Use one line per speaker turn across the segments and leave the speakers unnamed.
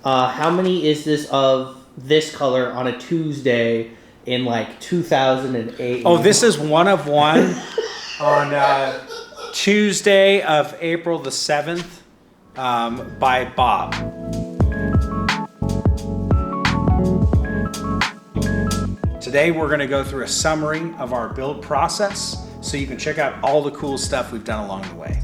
How many is this of this color on a Tuesday in like 2008?
Oh, this is one of one on Tuesday of April the 7th by Bob. Today we're going to go through a summary of our build process so you can check out all the cool stuff we've done along the way.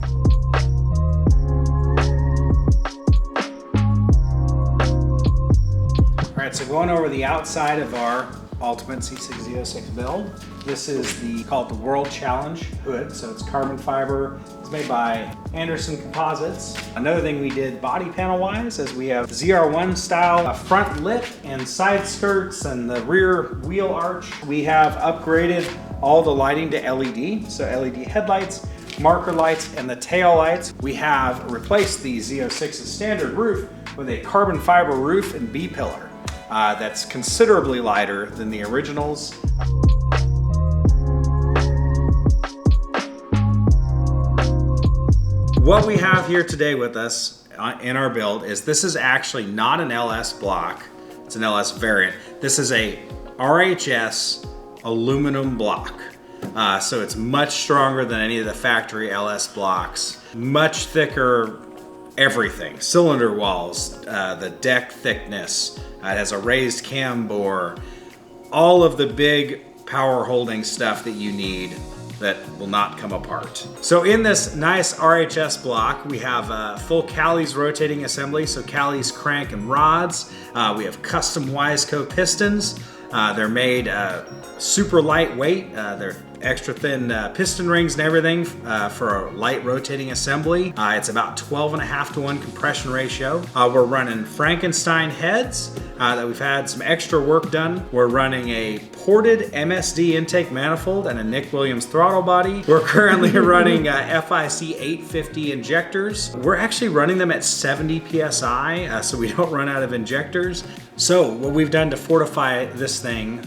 All right, so going over the outside of our Ultimate C606 build, this is called the World Challenge hood. So it's carbon fiber. It's made by Anderson Composites. Another thing we did body panel wise is we have ZR1 style front lip and side skirts and the rear wheel arch. We have upgraded all the lighting to LED. So LED headlights, marker lights, and the tail lights. We have replaced the Z06's standard roof with a carbon fiber roof and B-pillar. That's considerably lighter than the originals. What we have here today with us in our build is this is actually not an LS block, it's an LS variant. This is a RHS aluminum block. So it's much stronger than any of the factory LS blocks, much thicker everything, cylinder walls, the deck thickness, it has a raised cam bore, all of the big power holding stuff that you need that will not come apart. So in this nice RHS block, we have full Callie's rotating assembly, so Callie's crank and rods. We have custom Wiseco pistons. They're made super lightweight. They're extra thin piston rings and everything for a light rotating assembly. It's about 12.5-to-1 compression ratio. We're running Frankenstein heads that we've had some extra work done. We're running a ported MSD intake manifold and a Nick Williams throttle body. We're currently running FIC 850 injectors. We're actually running them at 70 PSI so we don't run out of injectors. So what we've done to fortify this thing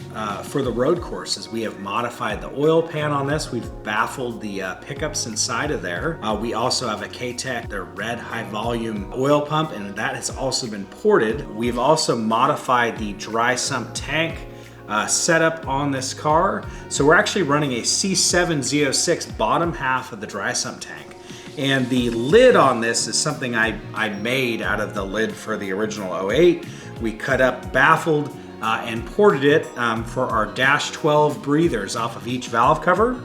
for the road course is we have modified the oil pan on this. We've baffled the pickups inside of there. We also have a K-Tech, their red high volume oil pump, and that has also been ported. We've also modified the dry sump tank setup on this car. So we're actually running a C7 Z06 bottom half of the dry sump tank. And the lid on this is something I made out of the lid for the original 08. We cut up, baffled, and ported it for our dash 12 breathers off of each valve cover.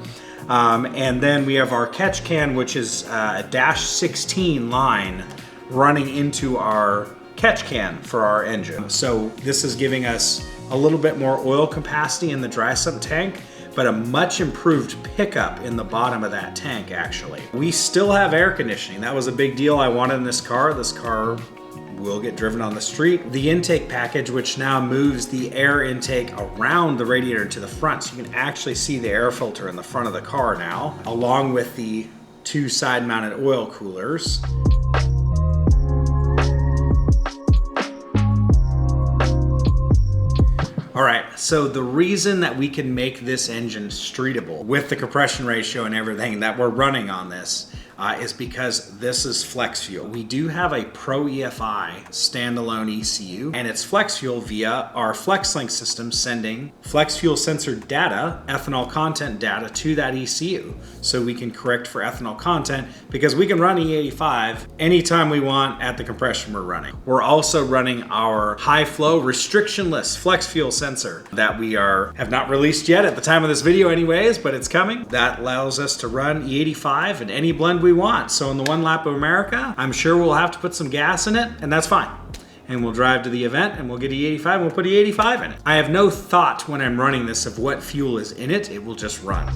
And then we have our catch can, which is a dash 16 line running into our catch can for our engine. So this is giving us a little bit more oil capacity in the dry sump tank, but a much improved pickup in the bottom of that tank actually. We still have air conditioning. That was a big deal I wanted in this car. This car will get driven on the street. The intake package, which now moves the air intake around the radiator to the front, so you can actually see the air filter in the front of the car now, along with the two side mounted oil coolers. All right, so the reason that we can make this engine streetable with the compression ratio and everything that we're running on this is because this is flex fuel. We do have a Pro EFI standalone ECU, and it's flex fuel via our FlexLink system sending flex fuel sensor data, ethanol content data to that ECU. So we can correct for ethanol content because we can run E85 anytime we want at the compression we're running. We're also running our high flow restrictionless flex fuel sensor that we have not released yet at the time of this video anyways, but it's coming. That allows us to run E85 in any blend we want. So in the one lap of America, I'm sure we'll have to put some gas in it, and that's fine. And we'll drive to the event and we'll get E85 and we'll put E85 in it. I have no thought when I'm running this of what fuel is in it. It will just run.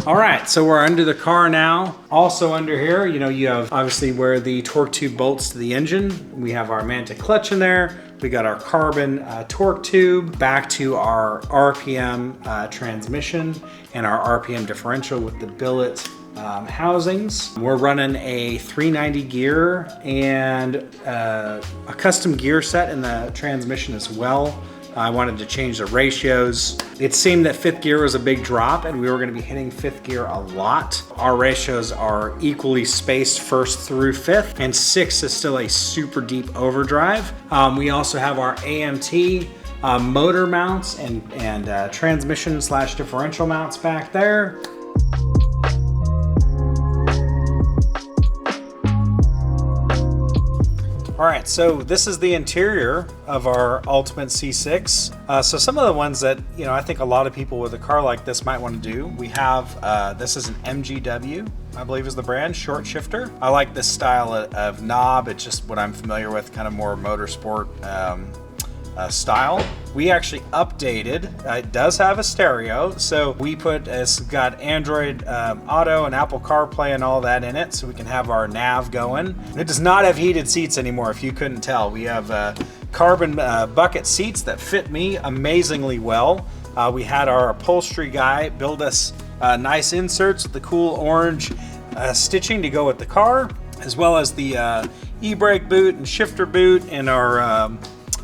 All right, so we're under the car now. Also under here, you have obviously where the torque tube bolts to the engine. We have our Mantic clutch in there. We got our carbon torque tube, back to our RPM transmission and our RPM differential with the billet housings. We're running a 390 gear and a custom gear set in the transmission as well. I wanted to change the ratios. It seemed that 5th gear was a big drop and we were gonna be hitting 5th gear a lot. Our ratios are equally spaced 1st through 5th, and 6th is still a super deep overdrive. We also have our AMT motor mounts and transmission / differential mounts back there. All right, so this is the interior of our Ultimate C6. So some of the ones that, you know, I think a lot of people with a car like this might want to do. We have, this is an MGW, I believe is the brand, short shifter. I like this style of knob. It's just what I'm familiar with, kind of more motorsport style. We actually updated, it does have a stereo, so we put, it's got Android Auto and Apple CarPlay and all that in it, so we can have our nav going. It does not have heated seats anymore, if you couldn't tell. We have carbon bucket seats that fit me amazingly well. We had our upholstery guy build us nice inserts with the cool orange stitching to go with the car, as well as the e-brake boot and shifter boot and our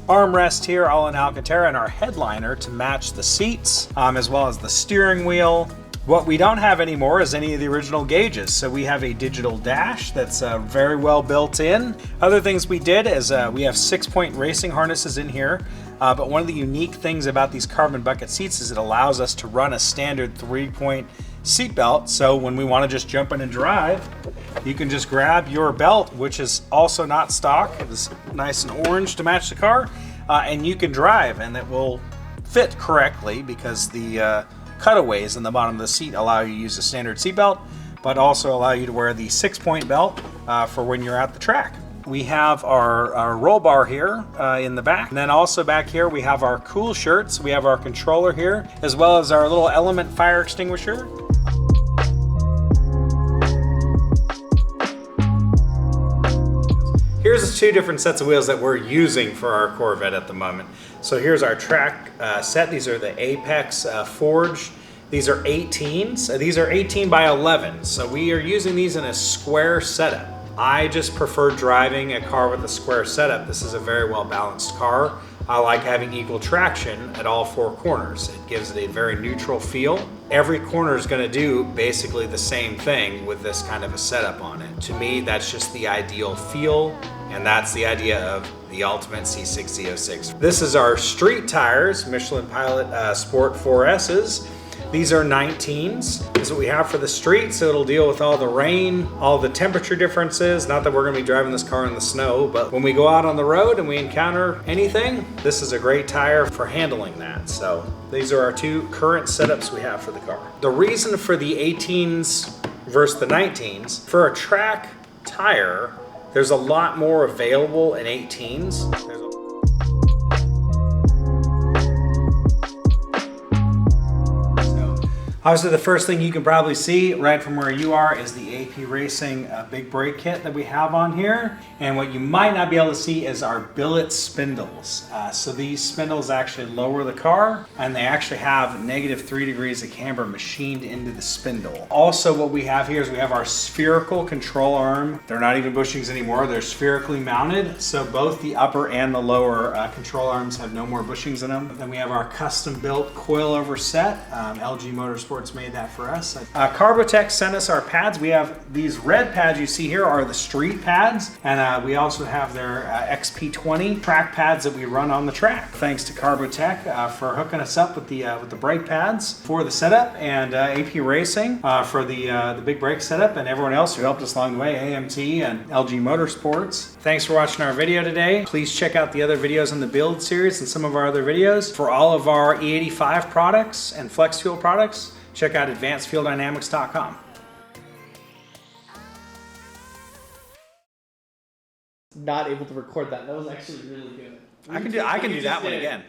armrest here, all in Alcantara, and our headliner to match the seats, as well as the steering wheel. What we don't have anymore is any of the original gauges, so we have a digital dash that's very well built in. Other things we did is we have 6-point racing harnesses in here, but one of the unique things about these carbon bucket seats is it allows us to run a standard 3-point seat belt, so when we want to just jump in and drive, you can just grab your belt, which is also not stock. It was nice and orange to match the car, and you can drive, and it will fit correctly because the cutaways in the bottom of the seat allow you to use a standard seat belt, but also allow you to wear the 6-point belt for when you're at the track. We have our roll bar here in the back, and then also back here we have our cool shirts. We have our controller here, as well as our little Element fire extinguisher. Here's the 2 different sets of wheels that we're using for our Corvette at the moment. So here's our track set. These are the Apex forged. These are 18s. These are 18 by 11. So we are using these in a square setup. I just prefer driving a car with a square setup. This is a very well balanced car. I like having equal traction at all 4 corners. It gives it a very neutral feel. Every corner is going to do basically the same thing with this kind of a setup on it. To me, that's just the ideal feel, and that's the idea of the Ultimate C6 Z06. This is our street tires, Michelin Pilot Sport 4S's. These are 19s. This is what we have for the street, so it'll deal with all the rain, all the temperature differences. Not that we're gonna be driving this car in the snow, but when we go out on the road and we encounter anything, this is a great tire for handling that. So these are our 2 current setups we have for the car. The reason for the 18s versus the 19s, for a track tire, there's a lot more available in 18s. Obviously, the first thing you can probably see right from where you are is the AP Racing big brake kit that we have on here. And what you might not be able to see is our billet spindles. So these spindles actually lower the car, and they actually have -3 degrees of camber machined into the spindle. Also, what we have here is we have our spherical control arm. They're not even bushings anymore, they're spherically mounted. So both the upper and the lower control arms have no more bushings in them. Then we have our custom built coilover set. LG Motorsports made that for us. Carbotech sent us our pads. We have these red pads you see here are the street pads, and we also have their XP20 track pads that we run on the track. Thanks to Carbotech for hooking us up with the brake pads for the setup, and AP Racing for the big brake setup, and everyone else who helped us along the way, AMT and LG Motorsports. Thanks for watching our video today. Please check out the other videos in the build series and some of our other videos. For all of our E85 products and flex fuel products, check out advancedfueldynamics.com.
Not able to record that. That was actually really good.
I can do that one again.